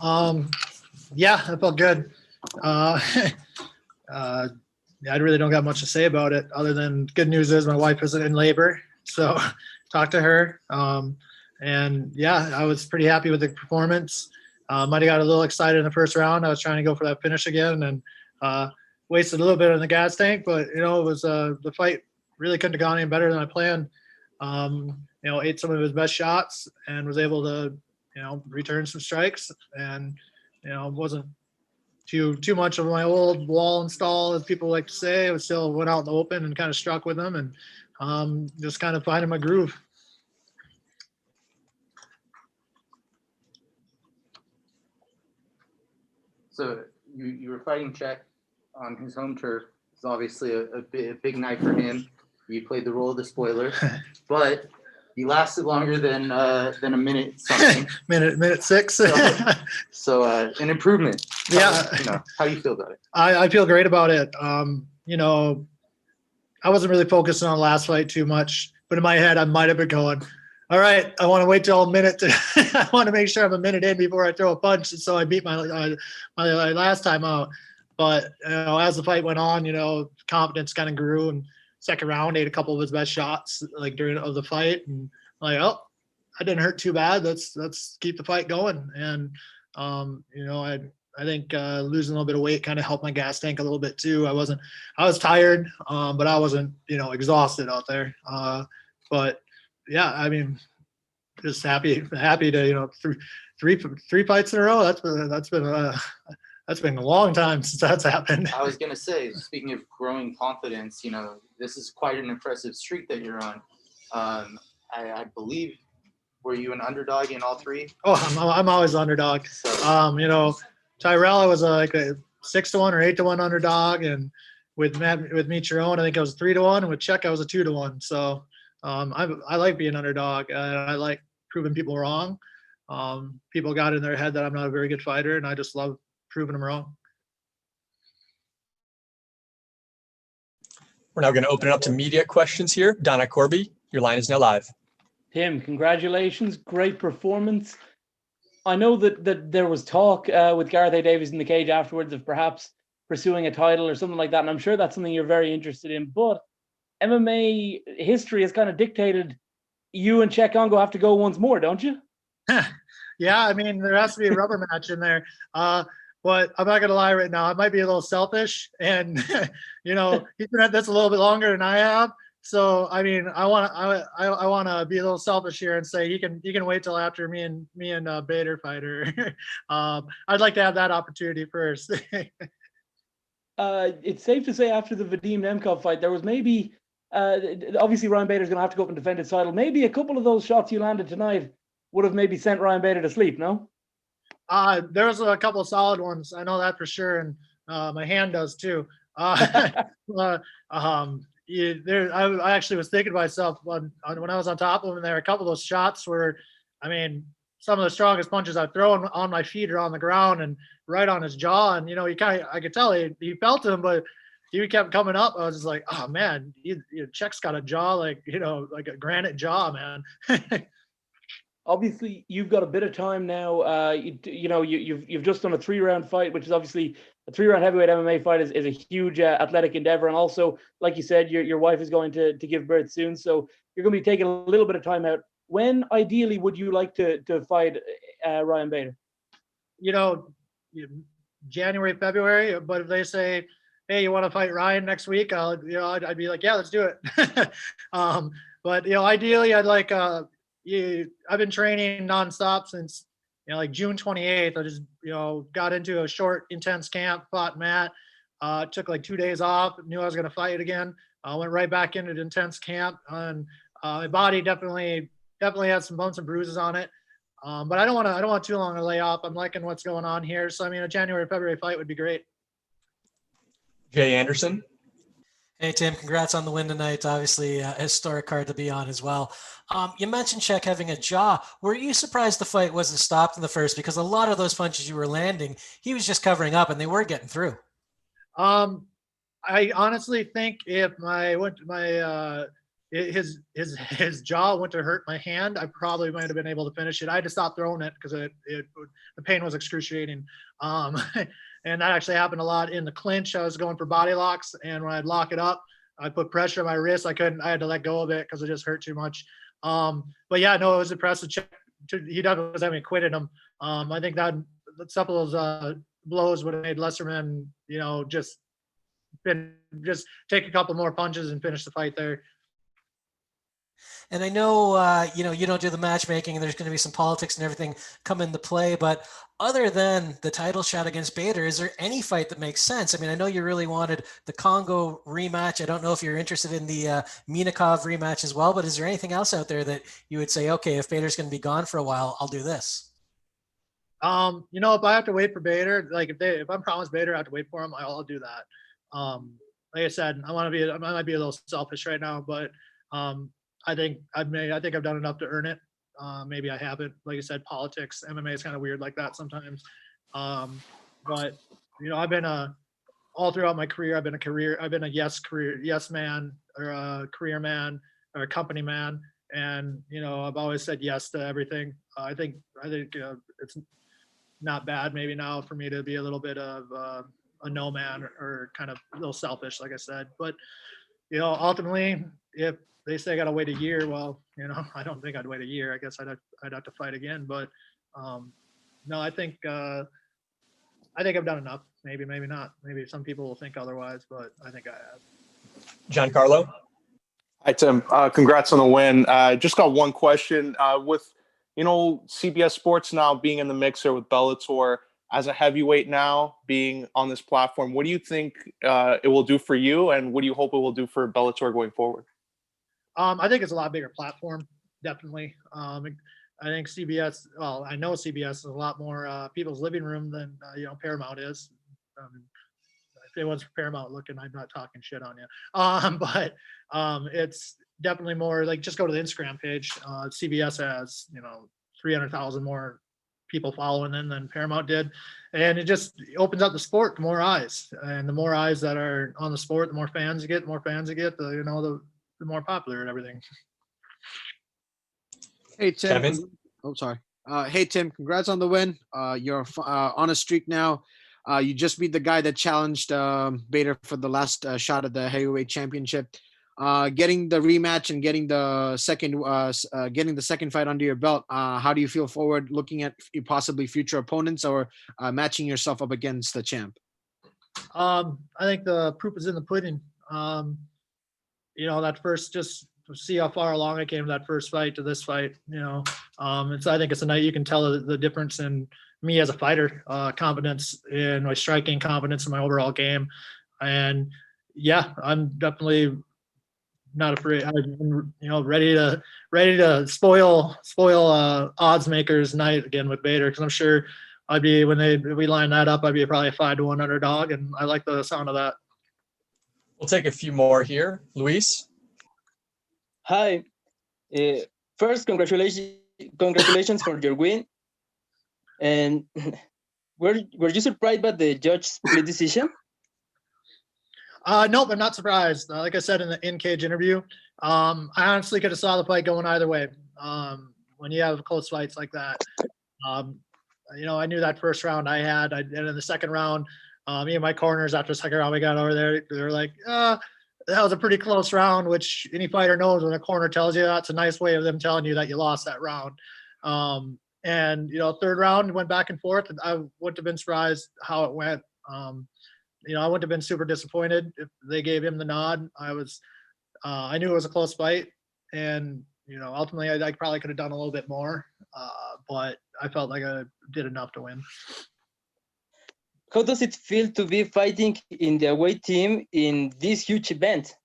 Um, yeah, I felt good. I really don't got much to say about it other than good news is my wife isn't in labor. So talked to her. And yeah, I was pretty happy with the performance. Might have got a little excited in the first round. I was trying to go for that finish again and wasted a little bit on the gas tank, but it was the fight really couldn't have gone any better than I planned. Ate some of his best shots and was able to, return some strikes and, wasn't too much of my old wall install, as people like to say. I still went out in the open and kind of struck with them and just kind of finding my groove. So you were fighting Cheick on his home turf. It's obviously a big night for him. You played the role of the spoiler, but he lasted longer than a minute something. minute 6. so an improvement. How do you feel about it? I feel great about it. I wasn't really focusing on the last fight too much, but in my head I might have been going, all right, I want to wait till a minute. I want to make sure I'm a minute in before I throw a punch. And so I beat my last time out. But as the fight went on, confidence kind of grew. And second round, ate a couple of his best shots like during the fight. And I'm like, oh, I didn't hurt too bad. Let's keep the fight going. And I think losing a little bit of weight kind of helped my gas tank a little bit too. I was tired, but I wasn't exhausted out there. But yeah, I mean, just happy to three fights in a row. That's been a long time since that's happened. I was gonna say, speaking of growing confidence, this is quite an impressive streak that you're on. I believe, were you an underdog in all three? Oh, I'm always an underdog. So. Tyrell, I was like a 6-1 or 8-1 underdog, and with Miocic, I think I was 3-1, and with Cheick, I was a 2-1. So. I like being underdog. I like proving people wrong. People got in their head that I'm not a very good fighter, and I just love proving them wrong. We're now going to open it up to media questions here. Donna Corby, your line is now live. Tim, congratulations. Great performance. I know that there was talk with Gareth A. Davies in the cage afterwards of perhaps pursuing a title or something like that, and I'm sure that's something you're very interested in. But MMA history has kind of dictated you and Cheick Congo have to go once more, don't you? Yeah, I mean, there has to be a rubber match in there. But I'm not gonna lie right now, I might be a little selfish, and he's been at this a little bit longer than I have. So I mean, I want to be a little selfish here and say he can wait till after me and Bader fighter. I'd like to have that opportunity first. It's safe to say after the Vadim Nemkov fight, there was maybe obviously Ryan Bader's going to have to go up and defend his title. Maybe a couple of those shots you landed tonight would have maybe sent Ryan Bader to sleep, no? There was a couple of solid ones. I know that for sure. And my hand does too. I actually was thinking to myself when I was on top of him there, a couple of those shots were, I mean, some of the strongest punches I've thrown on my feet or on the ground and right on his jaw. And, I could tell he felt him, but he kept coming up. I was just like, oh man, Cheick's got a jaw like a granite jaw, man. Obviously, you've got a bit of time now. You've just done a 3-round fight, which is obviously a 3-round heavyweight MMA fight is a huge athletic endeavor. And also, like you said, your wife is going to give birth soon, so you're going to be taking a little bit of time out. When ideally would you like to fight Ryan Bader? January, February. But if they say, hey, you want to fight Ryan next week? I'd be like, yeah, let's do it. But ideally, I'd like. I've been training nonstop since like June 28th. I just got into a short, intense camp, fought Matt. Took like 2 days off. Knew I was going to fight again. Went right back into the intense camp, and my body definitely had some bumps and bruises on it. But I don't want too long to lay off. I'm liking what's going on here. So I mean, a January, February fight would be great. Jay Anderson. Hey, Tim, congrats on the win tonight. Obviously, a historic card to be on as well. You mentioned Cheick having a jaw. Were you surprised the fight wasn't stopped in the first? Because a lot of those punches you were landing, he was just covering up and they were getting through. I honestly think if my his jaw went to hurt my hand. I probably might have been able to finish it. I had to stop throwing it because the pain was excruciating. And that actually happened a lot in the clinch. I was going for body locks, and when I'd lock it up, I put pressure on my wrist. I had to let go of it because it just hurt too much. But yeah, no, it was impressive. He definitely was having quitted him. I think that some of those blows would have made Lesserman, just take a couple more punches and finish the fight there. And I know, you don't do the matchmaking, and there's going to be some politics and everything come into play. But other than the title shot against Bader, is there any fight that makes sense? I mean, I know you really wanted the Congo rematch. I don't know if you're interested in the Minkov rematch as well. But is there anything else out there that you would say, okay, if Bader's going to be gone for a while, I'll do this? If I have to wait for Bader, like if I'm promised Bader, I have to wait for him, I'll do that. Like I said, I might be a little selfish right now, but I think I've done enough to earn it. Maybe I haven't. Like I said, politics, MMA is kind of weird like that sometimes. But I've been all throughout my career, I've been a yes man, or a career man, or a company man, and I've always said yes to everything. I think it's not bad maybe now for me to be a little bit of a no man, or kind of a little selfish, like I said. But ultimately, if they say I got to wait a year, well, I don't think I'd wait a year. I guess I'd have to fight again. But no, I think I've done enough. Maybe not. Maybe some people will think otherwise, but I think I have. Giancarlo? Hi, Tim. Congrats on the win. Just got one question. With CBS Sports now being in the mixer with Bellator as a heavyweight now being on this platform, what do you think it will do for you, and what do you hope it will do for Bellator going forward? I think it's a lot bigger platform, definitely. I think CBS. Well, I know CBS is a lot more people's living room than Paramount is. If anyone's Paramount looking, I'm not talking shit on you. But it's definitely more like, just go to the Instagram page. CBS has 300,000 more people following them than Paramount did, and it just opens up the sport to more eyes, and the more eyes that are on the sport, the more fans you get. The more popular and everything. Hey Tim. Kevin? Sorry. Hey Tim, congrats on the win. You're on a streak now. You just beat the guy that challenged Bader for the last shot at the heavyweight championship. Getting the rematch and getting the second fight under your belt. How do you feel forward looking at possibly future opponents, or matching yourself up against the champ? I think the proof is in the pudding. That first, just to see how far along I came that first fight to this fight. I think it's a night you can tell the difference in me as a fighter, confidence in my striking, confidence in my overall game, and yeah, I'm definitely not afraid. I'm ready to spoil odds makers night again with Bader, because I'm sure I'd be, when we line that up, I'd be probably a 5-1 underdog, and I like the sound of that. We'll take a few more here. Luis? Hi. First, congratulations for your win. And were you surprised by the judge's split decision? Nope, I'm not surprised. Like I said in the in-cage interview, I honestly could have saw the fight going either way. When you have close fights like that, I knew that first round and in the second round, me and my corners, after the second round we got over there, they were like, that was a pretty close round, which any fighter knows when a corner tells you that's a nice way of them telling you that you lost that round. And third round went back and forth, and I wouldn't have been surprised how it went. I wouldn't have been super disappointed if they gave him the nod. I knew it was a close fight, and ultimately I probably could have done a little bit more, but I felt like I did enough to win. How does it feel to be fighting in the away team in this huge event?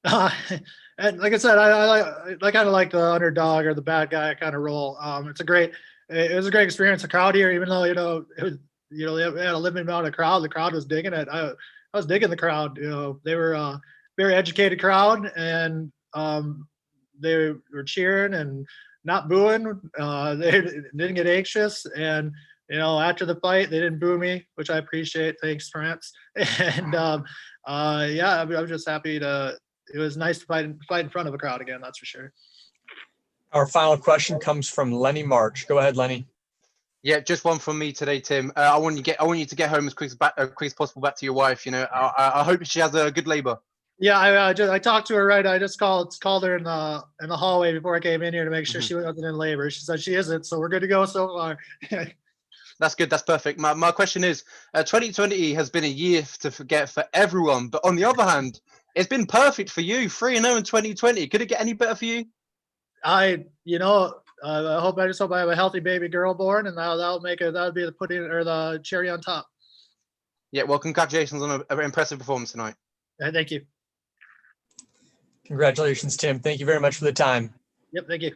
And like I said, I kind of like the underdog or the bad guy kind of role. It was a great experience. The crowd here, even though they had a limited amount of crowd, the crowd was digging it. I was digging the crowd. They were a very educated crowd, and they were cheering and not booing. They didn't get anxious, and after the fight, they didn't boo me, which I appreciate. Thanks, France. And I was just happy to it was nice to fight in front of a crowd again. That's for sure. Our final question comes from Lenny March. Go ahead, Lenny. Yeah, just one from me today, Tim. I want you to get home as quick as possible back to your wife. You know, I hope she has a good labor. Yeah, I talked to her right. I just called her in the hallway before I came in here to make sure she wasn't in labor. She said she isn't, so we're good to go so far. That's good. That's perfect. My question is, 2020 has been a year to forget for everyone, but on the other hand, it's been perfect for you. 3-0 in 2020. Could it get any better for you? I just hope I have a healthy baby girl born, and that'll be the pudding or the cherry on top. Yeah. Well, congratulations on an impressive performance tonight. Thank you. Congratulations, Tim. Thank you very much for the time. Yep. Thank you.